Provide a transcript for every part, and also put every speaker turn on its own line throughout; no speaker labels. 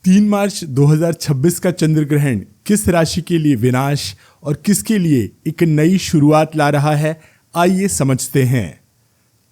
3 मार्च 2026 का चंद्र ग्रहण किस राशि के लिए विनाश और किसके लिए एक नई शुरुआत ला रहा है, आइए समझते हैं।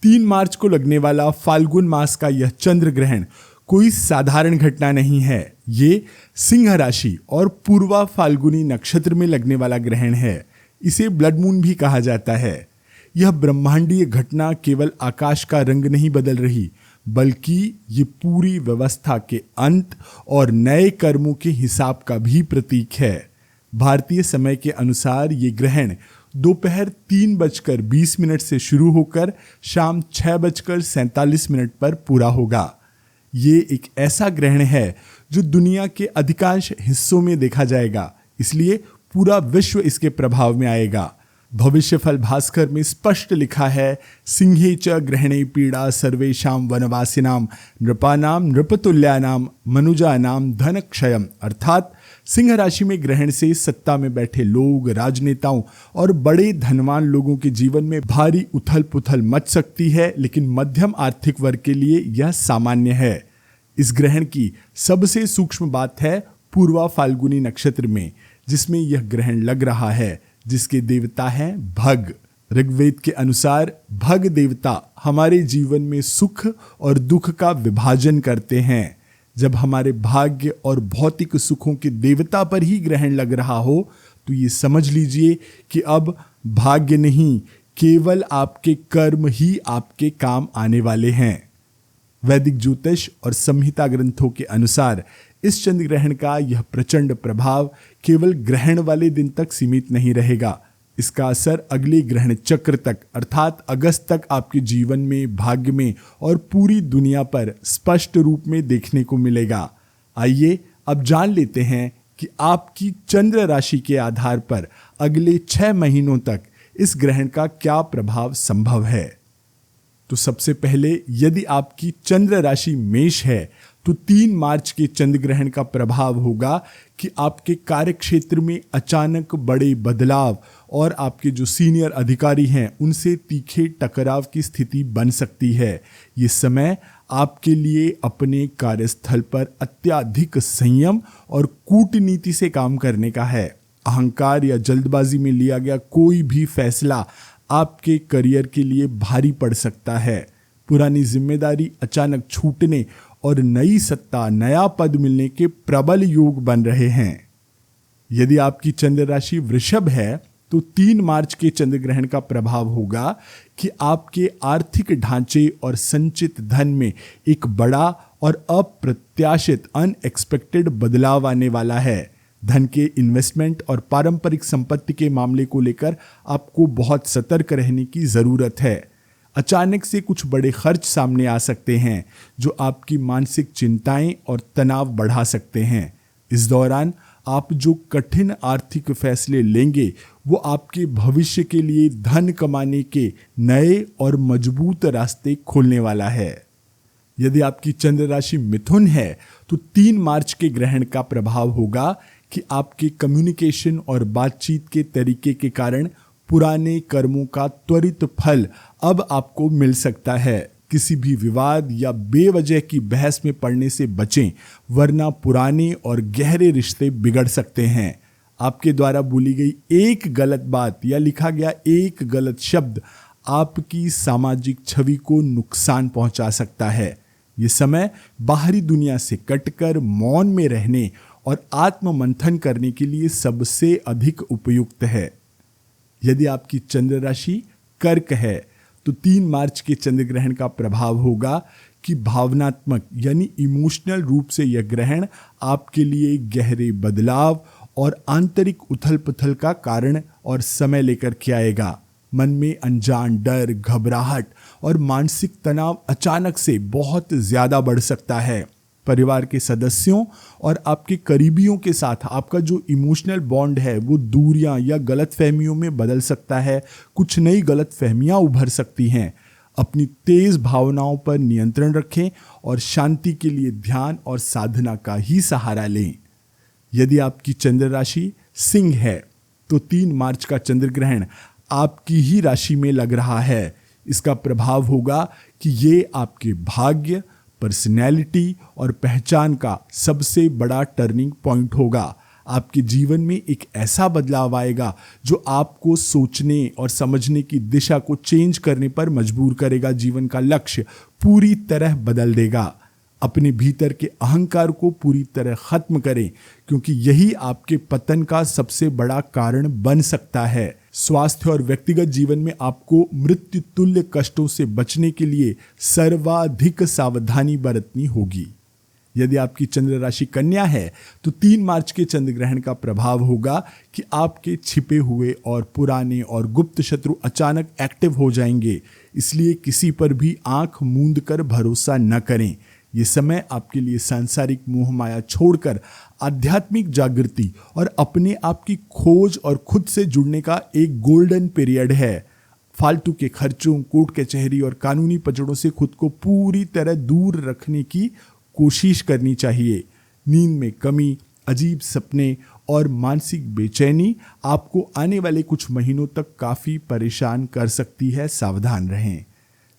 3 मार्च को लगने वाला फाल्गुन मास का यह चंद्र ग्रहण कोई साधारण घटना नहीं है। ये सिंह राशि और पूर्वा फाल्गुनी नक्षत्र में लगने वाला ग्रहण है। इसे ब्लड मून भी कहा जाता है। यह ब्रह्मांडीय घटना केवल आकाश का रंग नहीं बदल रही, बल्कि ये पूरी व्यवस्था के अंत और नए कर्मों के हिसाब का भी प्रतीक है। भारतीय समय के अनुसार ये ग्रहण दोपहर 3:20 से शुरू होकर शाम 6:47 पर पूरा होगा। ये एक ऐसा ग्रहण है जो दुनिया के अधिकांश हिस्सों में देखा जाएगा, इसलिए पूरा विश्व इसके प्रभाव में आएगा। भविष्यफल भास्कर में स्पष्ट लिखा है, सिंहे च ग्रहणे पीड़ा सर्वेषां वनवासिनां नृपानां नृपतुल्यानां मनुजानां धन क्षयम। अर्थात सिंह राशि में ग्रहण से सत्ता में बैठे लोग, राजनेताओं और बड़े धनवान लोगों के जीवन में भारी उथल पुथल मच सकती है, लेकिन मध्यम आर्थिक वर्ग के लिए यह सामान्य है। इस ग्रहण की सबसे सूक्ष्म बात है पूर्वा फाल्गुनी नक्षत्र में, जिसमें यह ग्रहण लग रहा है, जिसके देवता हैं भग। ऋग्वेद के अनुसार भग देवता हमारे जीवन में सुख और दुख का विभाजन करते हैं। जब हमारे भाग्य और भौतिक सुखों के देवता पर ही ग्रहण लग रहा हो, तो ये समझ लीजिए कि अब भाग्य नहीं, केवल आपके कर्म ही आपके काम आने वाले हैं। वैदिक ज्योतिष और संहिता ग्रंथों के अनुसार इस चंद्र ग्रहण का यह प्रचंड प्रभाव केवल ग्रहण वाले दिन तक सीमित नहीं रहेगा। इसका असर अगले ग्रहण चक्र तक अर्थात अगस्त तक आपके जीवन में, भाग्य में और पूरी दुनिया पर स्पष्ट रूप में देखने को मिलेगा। आइए अब जान लेते हैं कि आपकी चंद्र राशि के आधार पर अगले 6 महीनों तक इस ग्रहण का क्या प्रभाव संभव है। तो सबसे पहले, यदि आपकी चंद्र राशि मेष है, तो 3 मार्च के चंद्र ग्रहण का प्रभाव होगा कि आपके कार्य क्षेत्र में अचानक बड़े बदलाव और आपके जो सीनियर अधिकारी हैं उनसे तीखे टकराव की स्थिति बन सकती है। ये समय आपके लिए अपने कार्यस्थल पर अत्यधिक संयम और कूटनीति से काम करने का है। अहंकार या जल्दबाजी में लिया गया कोई भी फैसला आपके करियर के लिए भारी पड़ सकता है। पुरानी जिम्मेदारी अचानक छूटने और नई सत्ता, नया पद मिलने के प्रबल योग बन रहे हैं। यदि आपकी चंद्र राशि वृषभ है, तो 3 मार्च के चंद्र ग्रहण का प्रभाव होगा कि आपके आर्थिक ढांचे और संचित धन में एक बड़ा और अप्रत्याशित अनएक्सपेक्टेड बदलाव आने वाला है। धन के इन्वेस्टमेंट और पारंपरिक संपत्ति के मामले को लेकर आपको बहुत सतर्क रहने की जरूरत है। अचानक से कुछ बड़े खर्च सामने आ सकते हैं जो आपकी मानसिक चिंताएं और तनाव बढ़ा सकते हैं। इस दौरान आप जो कठिन आर्थिक फैसले लेंगे वो आपके भविष्य के लिए धन कमाने के नए और मजबूत रास्ते खोलने वाला है। यदि आपकी चंद्र राशि मिथुन है, तो 3 मार्च के ग्रहण का प्रभाव होगा कि आपके कम्युनिकेशन और बातचीत के तरीके के कारण पुराने कर्मों का त्वरित फल अब आपको मिल सकता है। किसी भी विवाद या बेवजह की बहस में पड़ने से बचें, वरना पुराने और गहरे रिश्ते बिगड़ सकते हैं। आपके द्वारा बोली गई एक गलत बात या लिखा गया एक गलत शब्द आपकी सामाजिक छवि को नुकसान पहुंचा सकता है। ये समय बाहरी दुनिया से कटकर मौन में रहने और आत्म मंथन करने के लिए सबसे अधिक उपयुक्त है। यदि आपकी चंद्र राशि कर्क है, तो 3 मार्च के चंद्र ग्रहण का प्रभाव होगा कि भावनात्मक यानी इमोशनल रूप से यह ग्रहण आपके लिए गहरे बदलाव और आंतरिक उथल पुथल का कारण और समय लेकर के आएगा। मन में अनजान डर, घबराहट और मानसिक तनाव अचानक से बहुत ज्यादा बढ़ सकता है। परिवार के सदस्यों और आपके करीबियों के साथ आपका जो इमोशनल बॉन्ड है वो दूरियां या गलतफहमियों में बदल सकता है। कुछ नई गलतफहमियां उभर सकती हैं। अपनी तेज भावनाओं पर नियंत्रण रखें और शांति के लिए ध्यान और साधना का ही सहारा लें। यदि आपकी चंद्र राशि सिंह है, तो 3 मार्च का चंद्र ग्रहण आपकी ही राशि में लग रहा है। इसका प्रभाव होगा कि ये आपके भाग्य, पर्सनैलिटी और पहचान का सबसे बड़ा टर्निंग पॉइंट होगा। आपके जीवन में एक ऐसा बदलाव आएगा जो आपको सोचने और समझने की दिशा को चेंज करने पर मजबूर करेगा। जीवन का लक्ष्य पूरी तरह बदल देगा। अपने भीतर के अहंकार को पूरी तरह खत्म करें, क्योंकि यही आपके पतन का सबसे बड़ा कारण बन सकता है। स्वास्थ्य और व्यक्तिगत जीवन में आपको मृत्यु तुल्य कष्टों से बचने के लिए सर्वाधिक सावधानी बरतनी होगी। यदि आपकी चंद्र राशि कन्या है तो 3 मार्च के चंद्र ग्रहण का प्रभाव होगा कि आपके छिपे हुए और पुराने और गुप्त शत्रु अचानक एक्टिव हो जाएंगे। इसलिए किसी पर भी आंख मूंद कर भरोसा न करें। ये समय आपके लिए सांसारिक मोह माया छोड़कर आध्यात्मिक जागृति और अपने आप की खोज और खुद से जुड़ने का एक गोल्डन पीरियड है। फालतू के खर्चों, कोर्ट कचहरी और कानूनी पचड़ों से खुद को पूरी तरह दूर रखने की कोशिश करनी चाहिए। नींद में कमी, अजीब सपने और मानसिक बेचैनी आपको आने वाले कुछ महीनों तक काफी परेशान कर सकती है। सावधान रहें।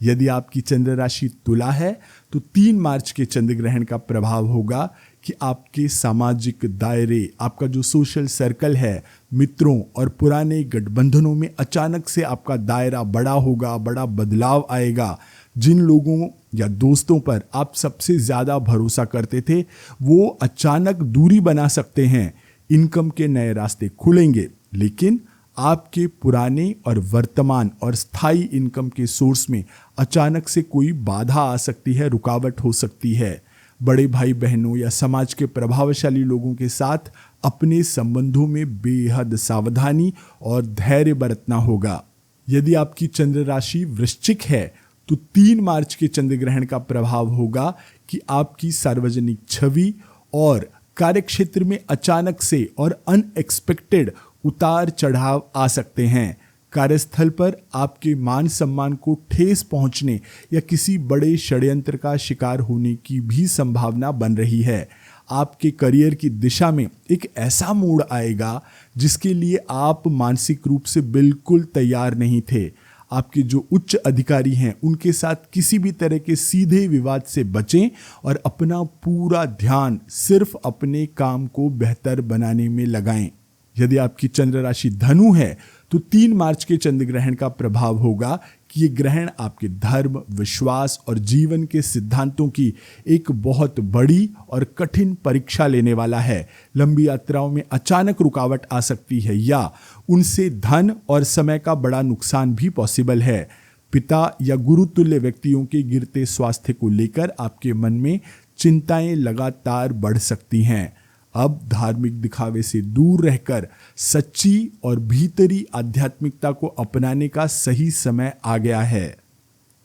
यदि आपकी चंद्र राशि तुला है तो 3 मार्च के चंद्र ग्रहण का प्रभाव होगा कि आपके सामाजिक दायरे, आपका जो सोशल सर्कल है, मित्रों और पुराने गठबंधनों में अचानक से आपका दायरा बड़ा होगा, बड़ा बदलाव आएगा। जिन लोगों या दोस्तों पर आप सबसे ज्यादा भरोसा करते थे वो अचानक दूरी बना सकते हैं। इनकम के नए रास्ते खुलेंगे, लेकिन आपके पुराने और वर्तमान और स्थायी इनकम के सोर्स में अचानक से कोई बाधा आ सकती है, रुकावट हो सकती है। बड़े भाई बहनों या समाज के प्रभावशाली लोगों के साथ अपने संबंधों में बेहद सावधानी और धैर्य बरतना होगा। यदि आपकी चंद्र राशि वृश्चिक है तो 3 मार्च के चंद्र ग्रहण का प्रभाव होगा कि आपकी सार्वजनिक छवि और कार्यक्षेत्र में अचानक से और अनएक्सपेक्टेड उतार चढ़ाव आ सकते हैं। कार्यस्थल पर आपके मान सम्मान को ठेस पहुंचने या किसी बड़े षड्यंत्र का शिकार होने की भी संभावना बन रही है। आपके करियर की दिशा में एक ऐसा मोड़ आएगा जिसके लिए आप मानसिक रूप से बिल्कुल तैयार नहीं थे। आपके जो उच्च अधिकारी हैं उनके साथ किसी भी तरह के सीधे विवाद से बचें और अपना पूरा ध्यान सिर्फ अपने काम को बेहतर बनाने में लगाएं। यदि आपकी चंद्र राशि धनु है तो 3 मार्च के चंद्र ग्रहण का प्रभाव होगा कि ये ग्रहण आपके धर्म, विश्वास और जीवन के सिद्धांतों की एक बहुत बड़ी और कठिन परीक्षा लेने वाला है। लंबी यात्राओं में अचानक रुकावट आ सकती है या उनसे धन और समय का बड़ा नुकसान भी पॉसिबल है। पिता या गुरुतुल्य व्यक्तियों के गिरते स्वास्थ्य को लेकर आपके मन में चिंताएं लगातार बढ़ सकती हैं। अब धार्मिक दिखावे से दूर रहकर सच्ची और भीतरी आध्यात्मिकता को अपनाने का सही समय आ गया है।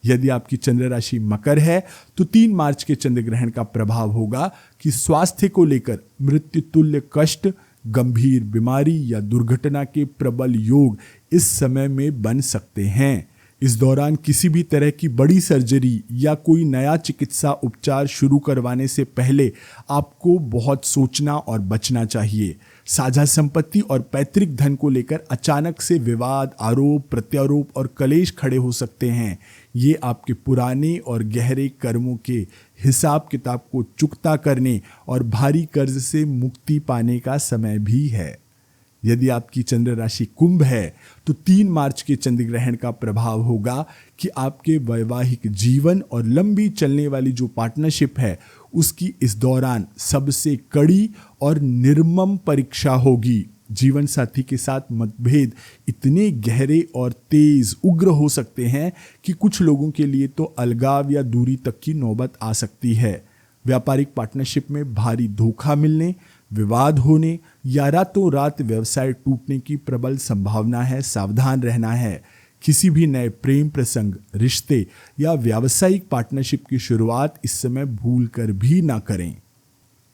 यदि आपकी चंद्र राशि मकर है तो 3 मार्च के चंद्र ग्रहण का प्रभाव होगा कि स्वास्थ्य को लेकर मृत्यु तुल्य कष्ट, गंभीर बीमारी या दुर्घटना के प्रबल योग इस समय में बन सकते हैं। इस दौरान किसी भी तरह की बड़ी सर्जरी या कोई नया चिकित्सा उपचार शुरू करवाने से पहले आपको बहुत सोचना और बचना चाहिए। साझा संपत्ति और पैतृक धन को लेकर अचानक से विवाद, आरोप प्रत्यारोप और कलेश खड़े हो सकते हैं। ये आपके पुराने और गहरे कर्मों के हिसाब किताब को चुकता करने और भारी कर्ज से मुक्ति पाने का समय भी है। यदि आपकी चंद्र राशि कुंभ है तो 3 मार्च के चंद्र ग्रहण का प्रभाव होगा कि आपके वैवाहिक जीवन और लंबी चलने वाली जो पार्टनरशिप है उसकी इस दौरान सबसे कड़ी और निर्मम परीक्षा होगी। जीवन साथी के साथ मतभेद इतने गहरे और तेज उग्र हो सकते हैं कि कुछ लोगों के लिए तो अलगाव या दूरी तक की नौबत आ सकती है। व्यापारिक पार्टनरशिप में भारी धोखा मिलने, विवाद होने या रातों रात व्यवसाय टूटने की प्रबल संभावना है। सावधान रहना है। किसी भी नए प्रेम प्रसंग, रिश्ते या व्यावसायिक पार्टनरशिप की शुरुआत इस समय भूल कर भी ना करें।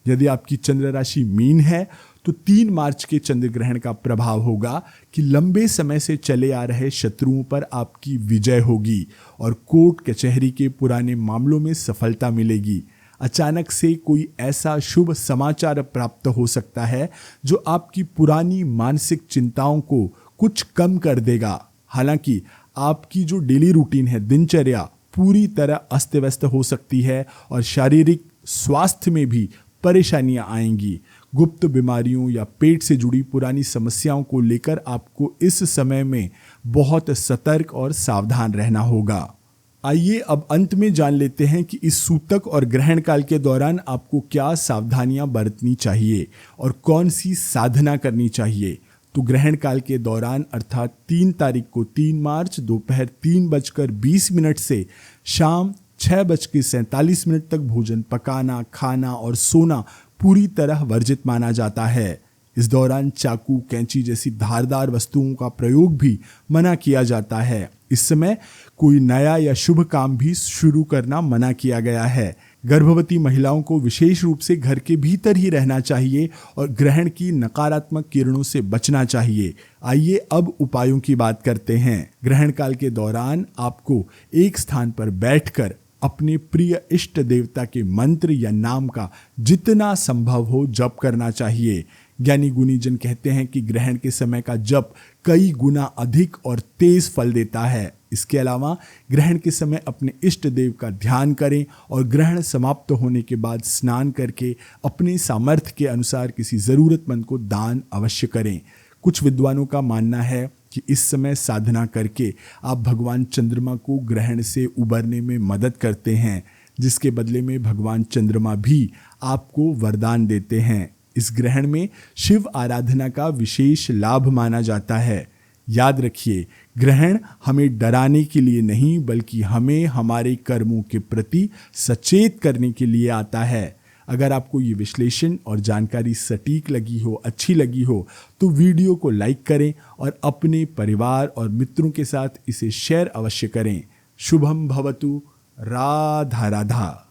यदि आपकी चंद्र राशि मीन है तो 3 मार्च के चंद्र ग्रहण का प्रभाव होगा कि लंबे समय से चले आ रहे शत्रुओं पर आपकी विजय होगी और कोर्ट कचहरी के पुराने मामलों में सफलता मिलेगी। अचानक से कोई ऐसा शुभ समाचार प्राप्त हो सकता है जो आपकी पुरानी मानसिक चिंताओं को कुछ कम कर देगा। हालांकि आपकी जो डेली रूटीन है, दिनचर्या पूरी तरह अस्त व्यस्त हो सकती है और शारीरिक स्वास्थ्य में भी परेशानियां आएंगी। गुप्त बीमारियों या पेट से जुड़ी पुरानी समस्याओं को लेकर आपको इस समय में बहुत सतर्क और सावधान रहना होगा। आइए अब अंत में जान लेते हैं कि इस सूतक और ग्रहण काल के दौरान आपको क्या सावधानियां बरतनी चाहिए और कौन सी साधना करनी चाहिए। तो ग्रहण काल के दौरान अर्थात 3 तारीख को 3 मार्च दोपहर 3:20 से शाम 6:47 तक भोजन पकाना, खाना और सोना पूरी तरह वर्जित माना जाता है। इस दौरान चाकू, कैंची जैसी धारदार वस्तुओं का प्रयोग भी मना किया जाता है। इस समय कोई नया या शुभ काम भी शुरू करना मना किया गया है। गर्भवती महिलाओं को विशेष रूप से घर के भीतर ही रहना चाहिए और ग्रहण की नकारात्मक किरणों से बचना चाहिए। आइए अब उपायों की बात करते हैं। ग्रहण काल के दौरान आपको एक स्थान पर बैठकर अपने प्रिय इष्ट देवता के मंत्र या नाम का जितना संभव हो जप करना चाहिए। ज्ञानी गुणी जन कहते हैं कि ग्रहण के समय का जप कई गुना अधिक और तेज फल देता है। इसके अलावा ग्रहण के समय अपने इष्ट देव का ध्यान करें और ग्रहण समाप्त होने के बाद स्नान करके अपने सामर्थ्य के अनुसार किसी ज़रूरतमंद को दान अवश्य करें। कुछ विद्वानों का मानना है कि इस समय साधना करके आप भगवान चंद्रमा को ग्रहण से उबरने में मदद करते हैं, जिसके बदले में भगवान चंद्रमा भी आपको वरदान देते हैं। इस ग्रहण में शिव आराधना का विशेष लाभ माना जाता है। याद रखिए, ग्रहण हमें डराने के लिए नहीं बल्कि हमें हमारे कर्मों के प्रति सचेत करने के लिए आता है। अगर आपको ये विश्लेषण और जानकारी सटीक लगी हो, अच्छी लगी हो, तो वीडियो को लाइक करें और अपने परिवार और मित्रों के साथ इसे शेयर अवश्य करें। शुभम भवतु। राधा राधा।